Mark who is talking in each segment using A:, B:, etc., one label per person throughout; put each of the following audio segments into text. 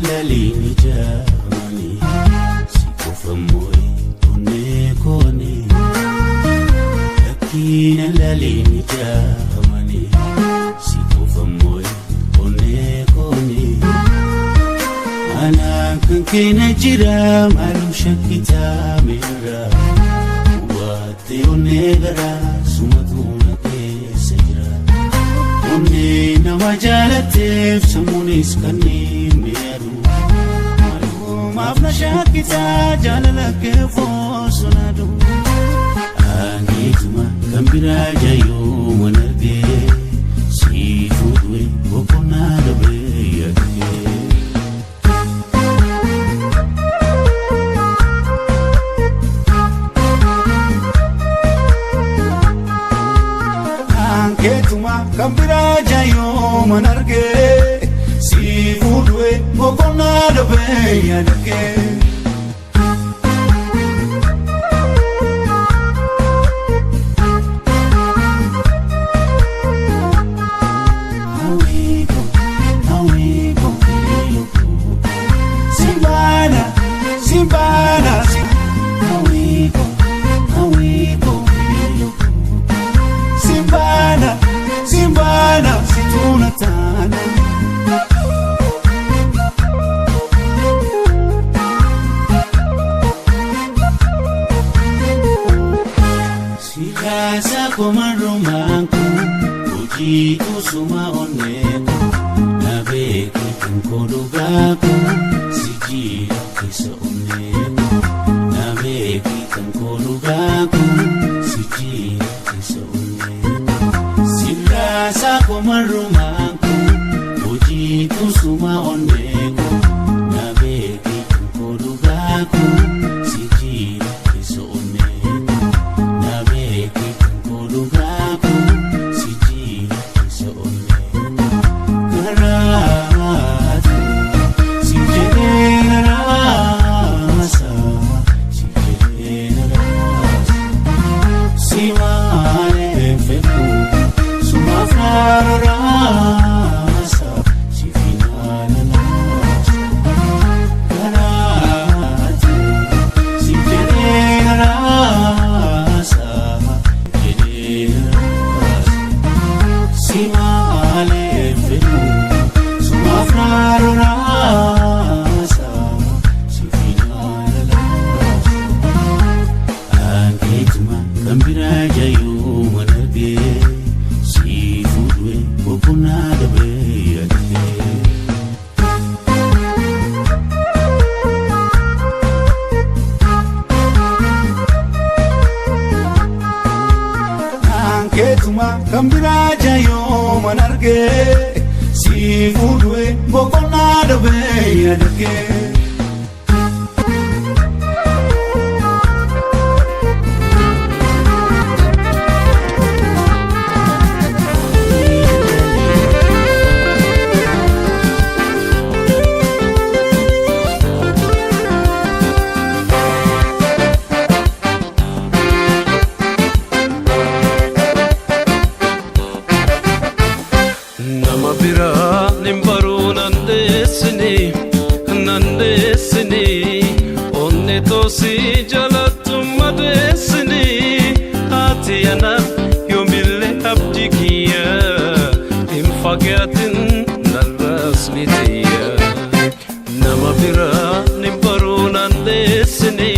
A: lalini jamani sikufamoy onekoni lakini lalini jamani sikufamoy onekoni ana kankina jira malu shakita mera wate onegara sumatuna kesira onne namajalatef samunis kanni meru malu mafna shakita jalalake fosonadu anituma kambira jayo manarge sifudwe bokonada beyake ketuma kambira jayo manarge sifudwe bokonada beyake Komarumanku ujitu suma oneko nabeki kankodugaku sijira kisa oneko nabeki kankodugaku sijira kisa oneko sirasa komarumanku ujitu suma oneko nabeki kankodugaku sijira kisa oneko nabeki Lugaku siji so onne karatu sijena rasa sijena rasa simane feku sumafara rasa sifinana rasa karatu sijena rasa simale feku sumafara rasa sifinala rasa anketuma kambira jayo manarge sifudwe bokonada beyake ketuma kambira jayo manarge sifudwe bokonada beyake
B: si jalatum madesni atiyana yomille abdikiya infagatin narasnitiya nama bira nimbaru nandesni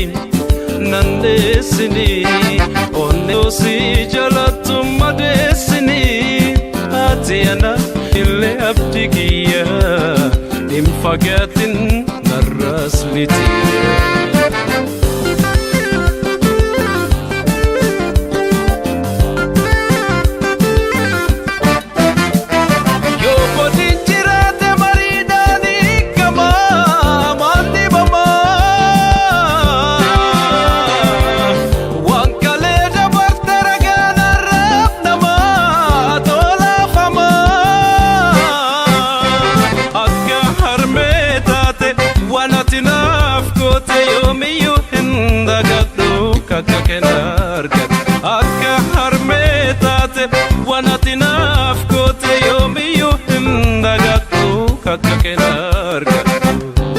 B: onne si jalatum madesni atiyana ille abdikiya infagatin narasnitiya akka harmeetate wanatinaaf goote yoomiyyuu hin dagadhu kakka kenna argadhu.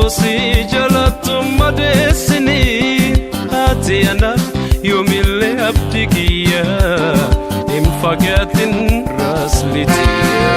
B: si jalattu madeessini ati anaaf yoomillee abdii kiyya hin fagaatin raasliitiya.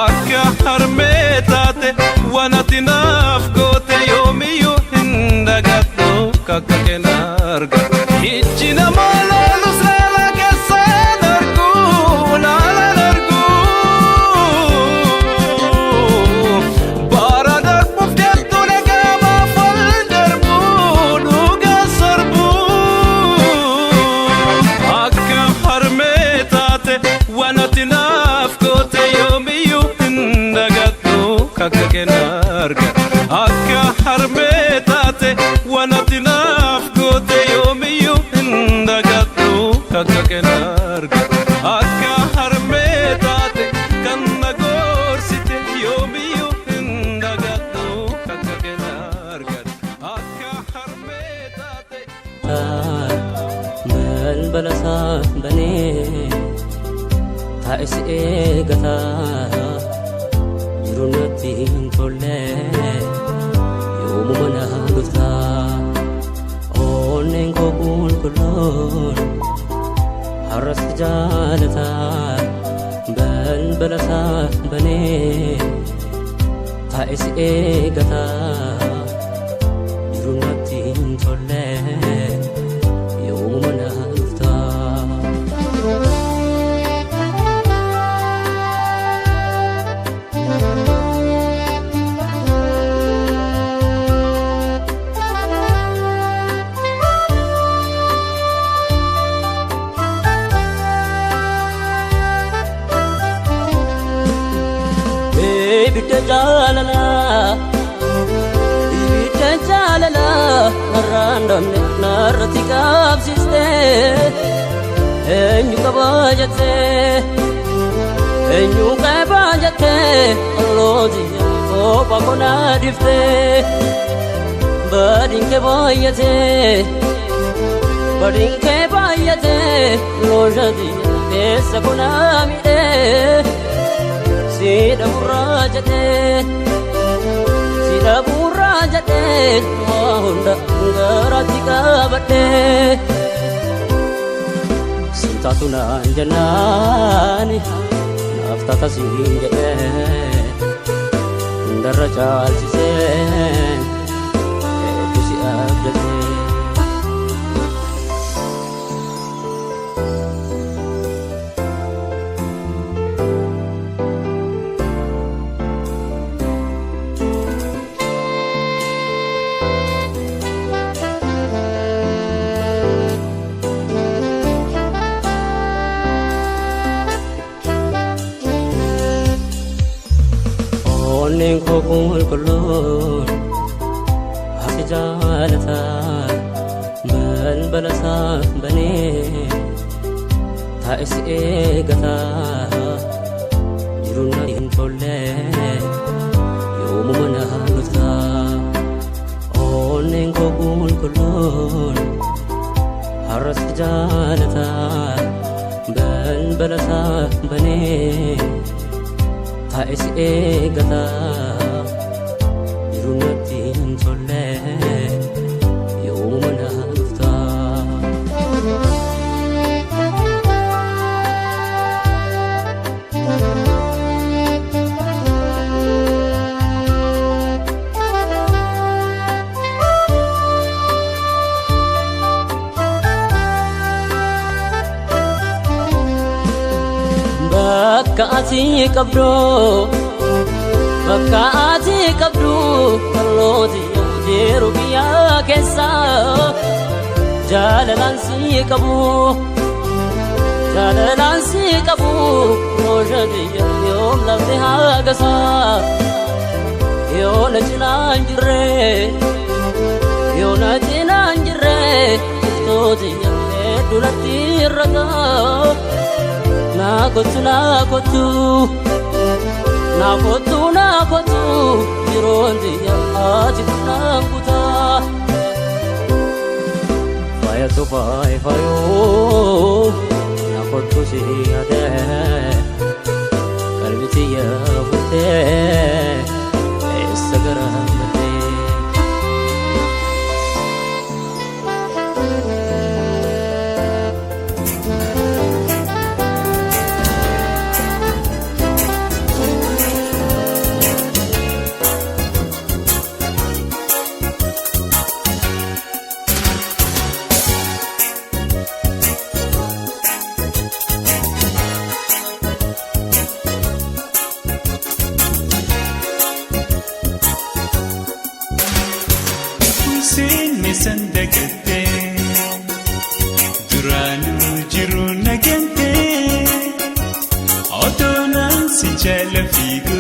B: Akka harmee taate waan ati naaf goote yoomiyyuu hin dagadhu kakka keen arga. Ijji namaa laalus laala keessaan argu laalaan argu bara darbuuf deemtu nagaamaaf wal darbu dhugaa sarbu. Akka harmee taate waan ati naaf goote yoomiyyuu hin dagadhu kakka keen arga. Akka harmee taate waan ati naaf goote yoomiyyuu hin dagadhu kakka keen arga. Akka harmee taate kan na goorsite yoomiyyuu hin dagadhu kakka keen arga. Akka harmee taate
C: balbala isaa banee taa'is eegataa jiru natti hin tolle yoomuma na dhuftaa onneen koo qulqulluun har'as jaalataa balbala isaa banee taa'is eegataa jiru natti hin tolle yoomuma na dhuftaa. Ibidda jaalala narraan dhabne narratti qabsiiste eenyu qabaa jettee ollooti kophaa konaa dhiftee badin kee baay'atee looshati keessa konaa miidhee Sida burra jate mahunda garati kabate Sinta tunan janani naftata sinjete Ndarra chalchise kusi abdate Onneen koo qulqulluun hafi jaalataa balbala isaa banee taa'is eegataa jiru natti hin tolle yoomuma na dhuftaa. Onneen koo qulqulluun har'as jaalataa balbala isaa banee taa'is eegataa jiru natti hin tolle yoomuma na dhuftaa. Bakka ati qabdu kallooti jiru biyya keessa jaalalaan si qabu jalalaan si qabu rooshatiyya yoom lafti haagasa yoo na cinaan jirre yoo na cinaan jirre iftootiyya hedduu natti irrata naa kottu naa kottu naa kottu naa kottu yeroon tiyya ati naan kutaa faya tu faya fayoo naa kottu si ate qalbi tiyya furtee eessa garaamate
D: Sinni sandagatte duraanu jiru nagante otoonaan si jala fiigu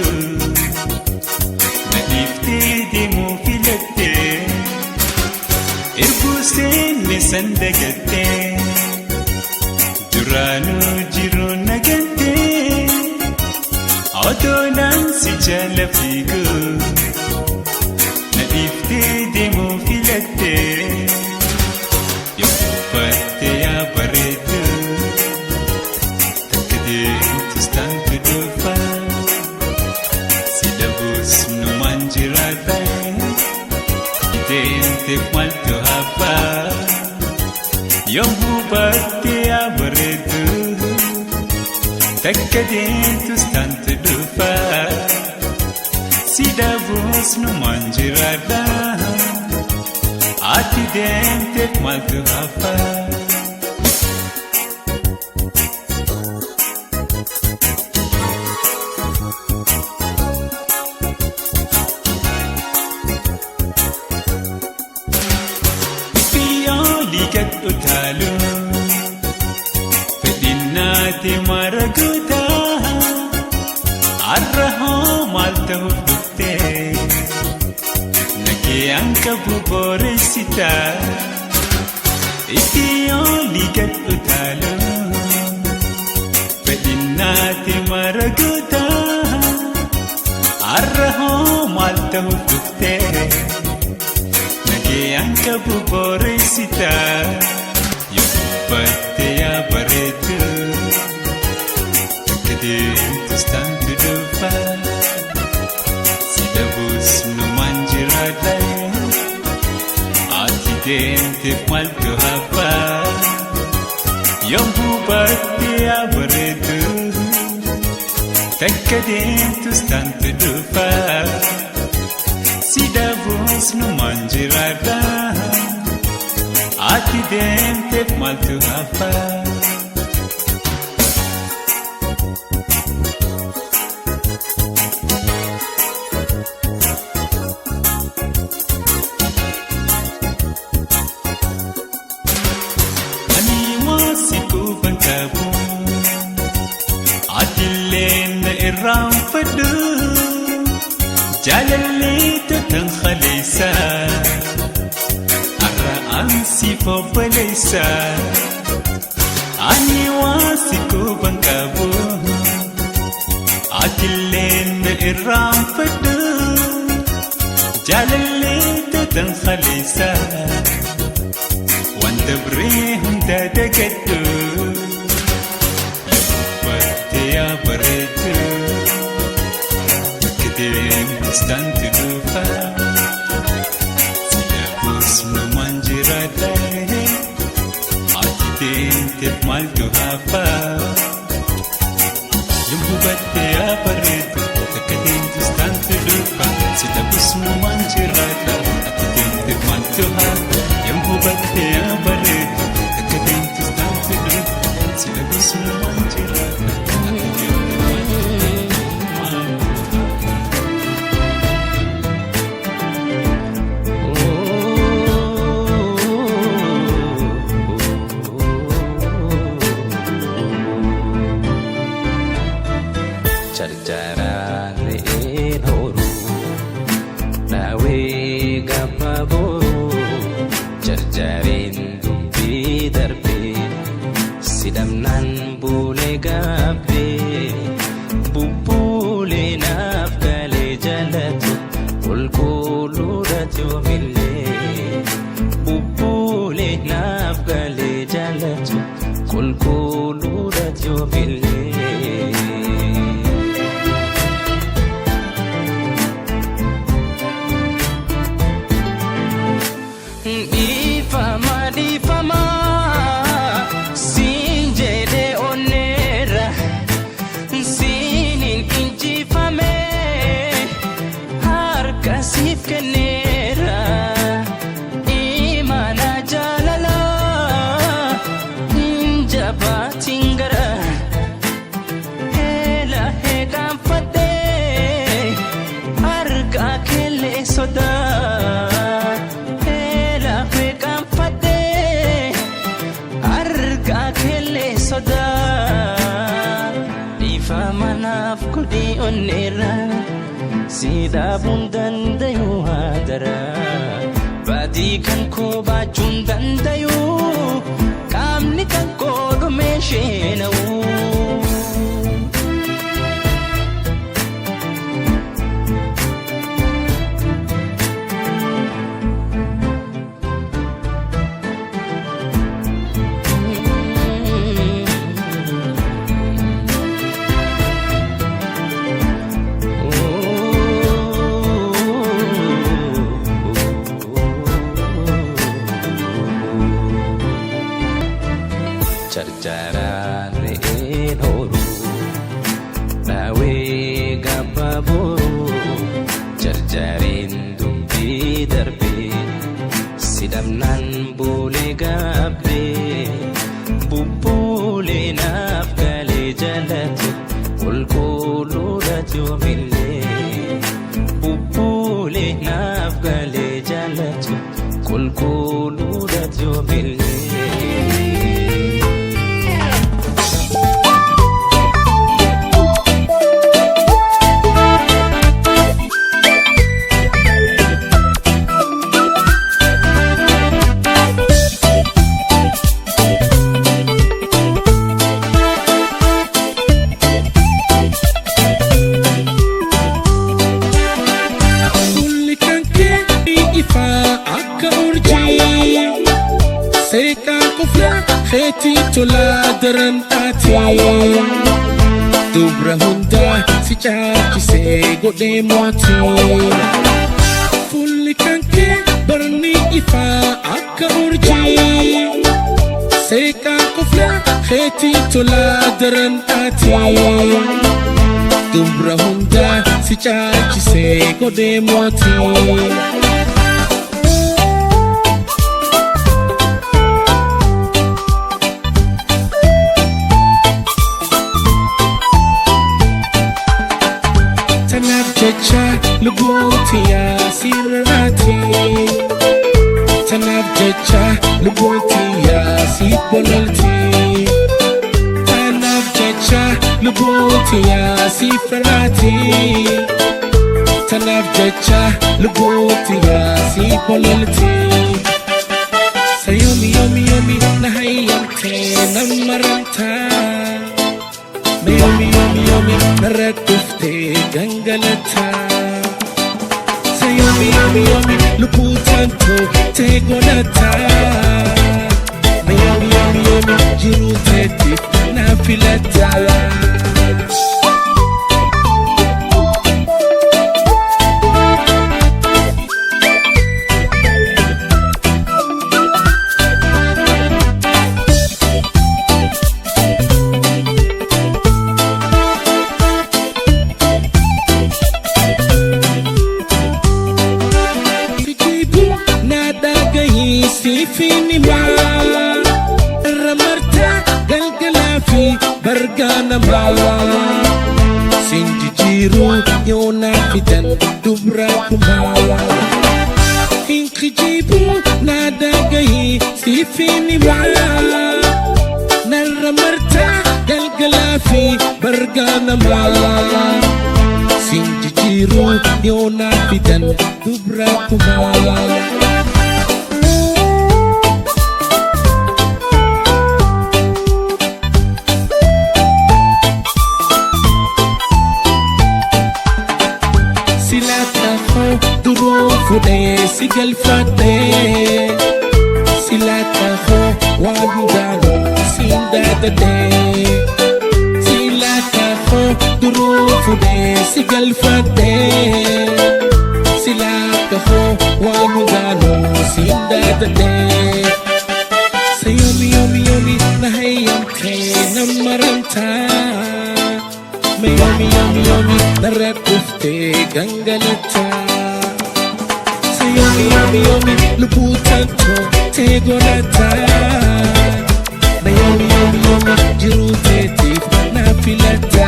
D: nadiiftee deemuu filatte erguu sinni sandagatte duraanu jiru nagante otoonaan si jala fiigu nadiiftee deemuu filatte yoo uffatte yaa bareeddu takka deemtus taantu dhufa si dhabuus numaan jiraata deemteef maaltu hafa yoo uffatte yaa bareeddu takka deemtus taantu dhufa si dhabuus numaan jiraata ati deemteef maaltu hafa biyyoolii gadhu taalu fedhinnaati mara guutaa arra hoo maal ta'uuf dhuftee Anka buboresita Ikioli gadhu taalu fedhinnaati mara guutaa arra hoo maal ta'uuf dhuftee nagee anka buboresita yoo uffatte yaa bareeddu takka deemtus taantu dhufa si dhabuus numaan jiraata deemteef maaltu hafa yoo uffatte yaa bareeddu takka deemtus taantu dhufa si dhabuus numaan jiraata ati deemteef maaltu hafa irraanfadhu jaalallee totan khaleessa arra ansi fobbaleessa ani waasi kuban qabu atillee na irraanfadhu jaalallee totan khaleessa wanta biree hunda dagadhu uffatte yaa bareeddu deemtus taantu dhufa si dhabuus numaan jiraata ati deemteef maaltu hafa yoo hubatte yaa bareeddu takka deemtus taantu dhufa si dhabuus numaan jiraata ati deemteef maaltu hafa yoo hubatte yaa bareeddu takka deemtus taantu dhufa si dhabuus numaan jiraata ati deemteef maaltu
C: Naawee gabba booruu jarjareen dubbii darbee sidhamnaan buulee gaabbee bubbuulee naaf galee jaalatu qulqulluudhaati oomillee bubbuulee naaf galee jaalatu qulqulluudhaati oomillee. Sida bundan dayu hadara badi kan ko bajun dan dayu kamni kan ko dumeshena jarjaraan re'een horuu naawee gabba booruu jarjareen dubbii darbee sidhamnaan buulee gaabbee bubbuulee naaf galee jaalatu qulqulluudhaati oomillee bubbuulee naaf galee jaalatu qulqulluudhaati oomillee. Kheti tola daran ati dubra hunda si chaachise godhe mo'ati fulli kanke barni ifa akka urjii seeqaan qofla kheti tola daran ati dubra hunda si chaachise godhe mo'ati. Lubuti ya sirati tanab jecha lubuti ya sibolti tanab jecha lubuti ya sifrati tanab jecha lubuti ya sibolti sayomi yomi yomi nahayamte namaranta yomi yomi yomi narakufte gangalata yomi yomi yomi luputanto te gonata yomi yomi yomi jiru teti na filata Fini ma ramarta galgala fi bargana ma sinji jiru yona fidan dubra kuma hinki jibu nada gayi si fini ma ramarta galgala
E: galgalafi barganama sinjijiru yona fidan dubra kuma silata ho duro fude sigal fate silata ho wangano sindada de silata ho duro fude sigal fate silata ho wangano sindada de sayomi yomi yomi nahayam ke namaranta Yomi yomi yomi narakufte gangalata Sayomi yomi yomi luputanto tegolata Na yomi yomi yomi jirutetif na filata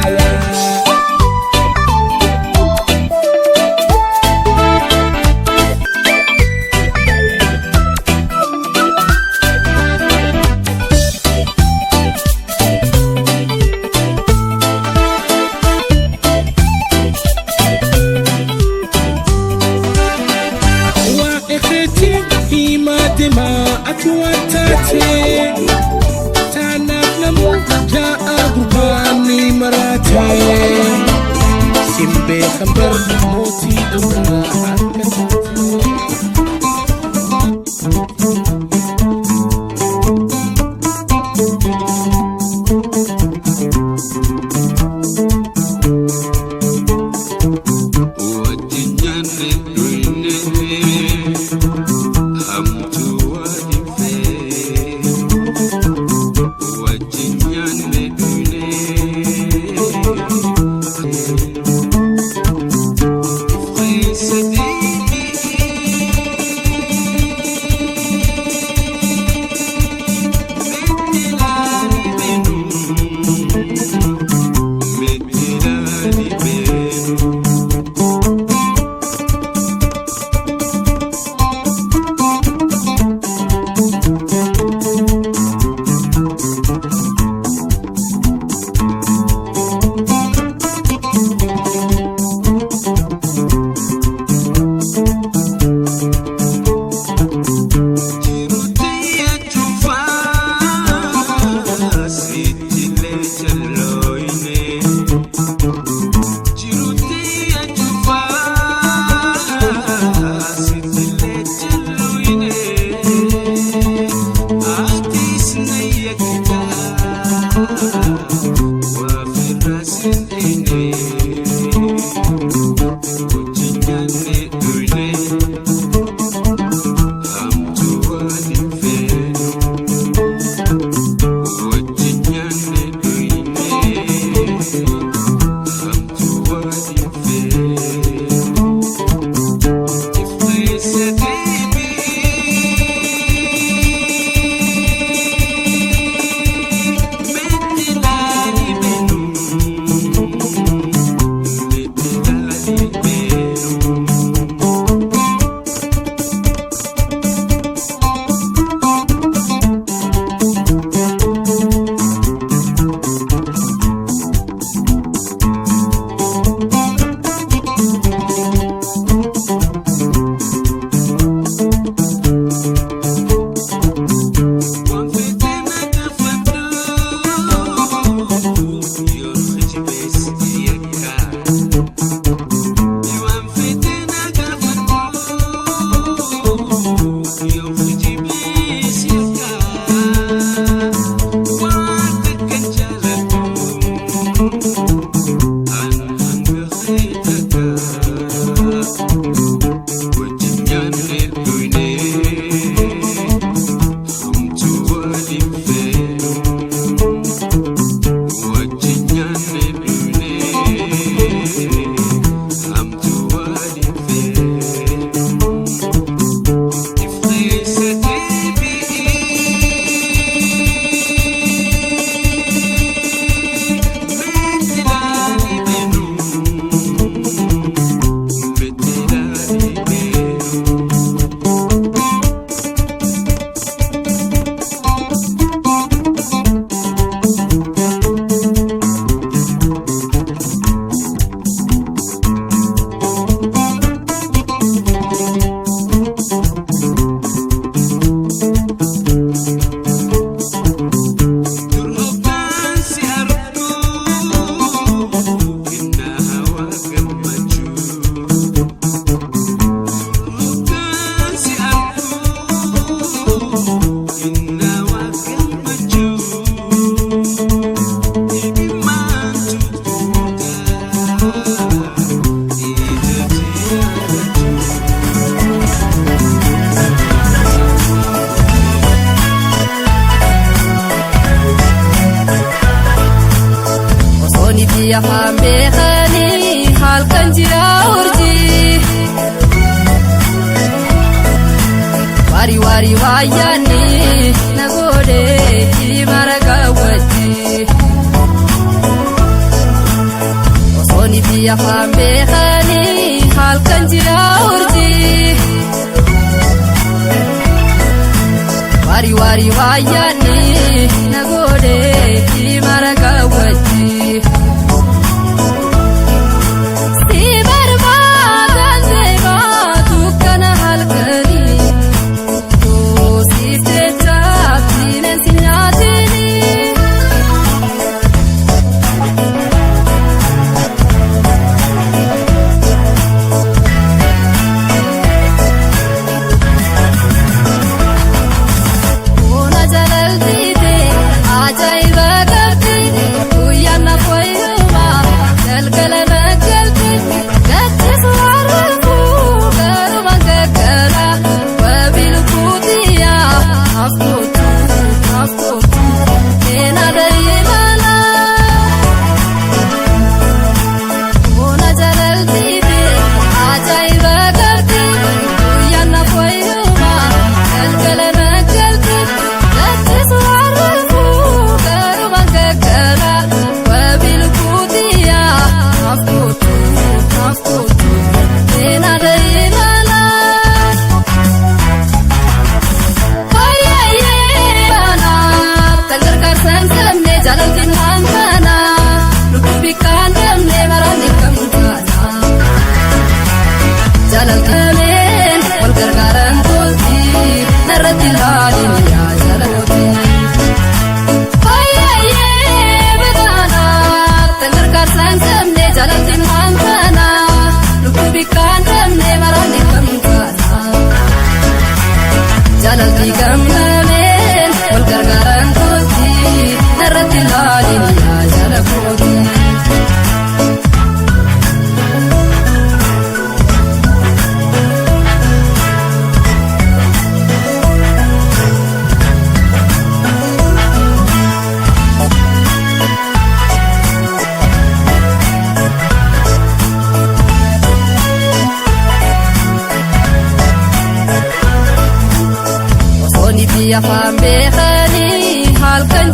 E: Simbe khambar moti dukha
D: Say
F: afaan beekanii halkan jira urjii wari wayyaanni nagoodee mara gaawwatti osooni fi afaan beekanii halkan jira urjii wari wayyaanni nagoodee mara gaawwatti Jalalti gamnameen wal gargaaran kooti narratti laalin yaa jala kooti. Afaan beekanii halkan